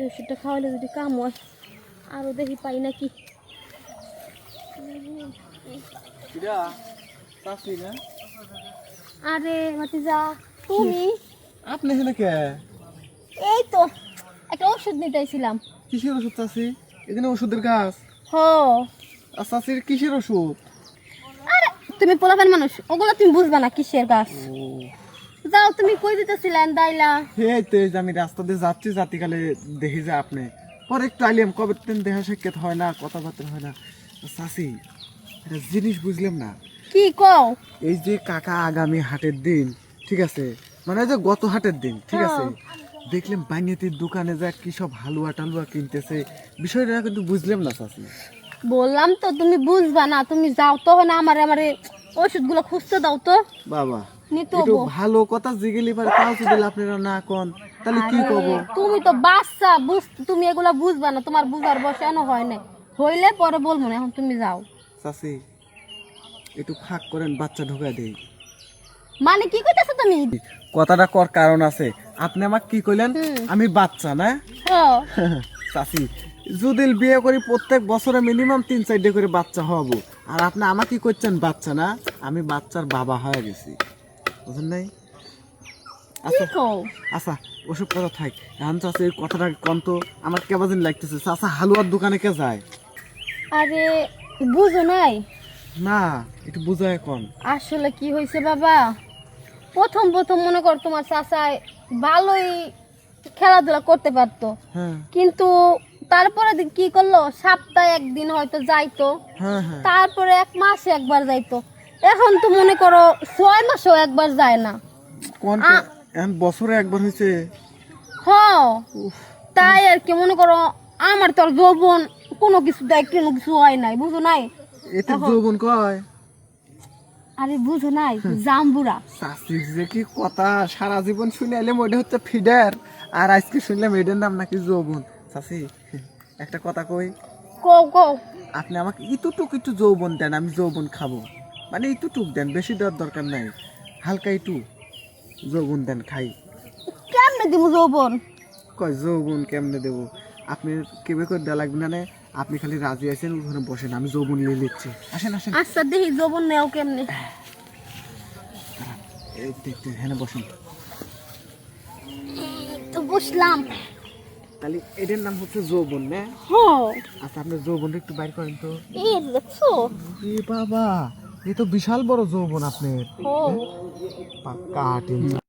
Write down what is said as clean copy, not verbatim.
এই ওষুধটা খাওয়ালে যদি কাম হয় আরও দেখি পাই নাকি। আরে ভাতিজা তুমি? আপনি এখানে কে? এই তো একটা ওষুধ নিতে আইছিলাম। কিসের ওষুধ চাষি? এখানে ওষুধের গাছ। হো চাষির কিসের ওষুধ? আরে তুমি পোলাপান মানুষ, ওগুলো তুমি বুঝবা না কিসের গাছ। যাও তুমি কই দিতেছিলেন দাইলা? এই তো এই যে আমি রাস্তা দিয়ে যাচ্ছি, জাতিকালে দেখি যে আপনি পরে একটু আইলাম, কবে দিন দেখা সাক্ষাৎ হয় না, কথাবার্তা হয় না। চাষি একটা জিনিস বুঝলাম না। কি কও? এই যে কাকা আগামী হাটের দিন, ঠিক আছে, মানে ওই যে গত হাটের দিন, ঠিক আছে, দেখলাম বাইনিয়াতির দোকানে যা কি সব হালুয়া টালুয়া কিনতেছে, বিষয়টা কিন্তু বুঝলাম না চাষি। বললাম তো তুমি বুঝবা না, তুমি যাও তো না আমারে ওষুধগুলো খুঁজতে দাও তো। বাবা নিতে একটু হবো। ভালো কথা জিগেলি পারে, তাও যদি আপনারা না কোন তাহলে কি আরে, কব? তুমি তো বাচ্চা, তুমি এগুলা বুঝবা না, তোমার বুঝার বসানো হয় না, হইলে পরে বলবো না, এখন তুমি যাও। চাষি একটু ফাঁক করেন, বাচ্চা ঢুকাই দেই। মানে কি কইতেছো তুমি? কথাটা কর কারণ আছে। আপনি আমাকে কি কইলেন? আমি বাচ্চা না? হ্যাঁ চাচি যদি বিয়ে করি প্রত্যেক বছরে মিনিমাম 3-4 করে বাচ্চা হবো, আর আপনি আমাকে কি করছেন বাচ্চা না? আমি বাচ্চার বাবা হয়ে গেছি, বুঝলেন নাই? আচ্ছা আচ্ছা ওসব কথা থাক, এখন চাচি এই কথাটা কম তো, আমার কেবাদিন লাগতেছে। চাচা হালুয়ার দোকানে কে যায়? আরে বুঝো নাই, না একটু বুঝায় কোন। আসলে কি হয়েছে বাবা, প্রথম প্রথম মনে কর তোমার চাচাই ভালোই খেলাধুলা করতে পারতো, হ্যাঁ কিন্তু তারপরে কি করলো, সপ্তাহে একদিন হয়তো যাইতো, হ্যাঁ হ্যাঁ। তারপরে 1 মাসে একবার যাইতো, এখন তো মনে করো 6 মাসেও একবার যায় না। কোন এখন বছরে একবার হয়েছে? হ্যাঁ তাই আর কি, মনে করো আমার তো আর যৌবন কোনো কিছু দেয়, কোনো কিছু হয় নাই, বুঝো নাই? এতে যৌবন কয়? আরে বুঝো নাই, জাম্বুরা। চাষির যে কি কথা, সারা জীবন শুনে এলাম ওইটা হচ্ছে ফিডার, আর আজকে শুনলাম এটার নাম নাকি যৌবন। চাষি একটা কথা কই, কও কও। আপনি আমাকে ইতুটুক একটু যৌবন দেন, আমি যৌবন খাবো। মানে ইতুটুক দেন, বেশি দেওয়ার দরকার নাই, হালকা একটু যৌবন দেন খাই। কেমনে দিব যৌবন? কয় যৌবন কেমনে দেবো? আপনি কেবে করে দেওয়া লাগবে না, আপনি খালি রাজি আছেন ওখানে বসেন, আমি যৌবন নিয়ে নিচ্ছি। আসেন আসেন। আচ্ছা দেখি যৌবন নেও কেমনে। এই দেখতে হ্যাঁ বসেন। তো বসলাম। তাহলে এটার নাম হচ্ছে যৌবন না? হ্যাঁ। আচ্ছা আপনি যৌবনটা একটু বাইর করেন তো। এই দেখছো? এ বাবা, এ তো বিশাল বড় যৌবন আপনার। ও পাক্কা 8 ইঞ্চি।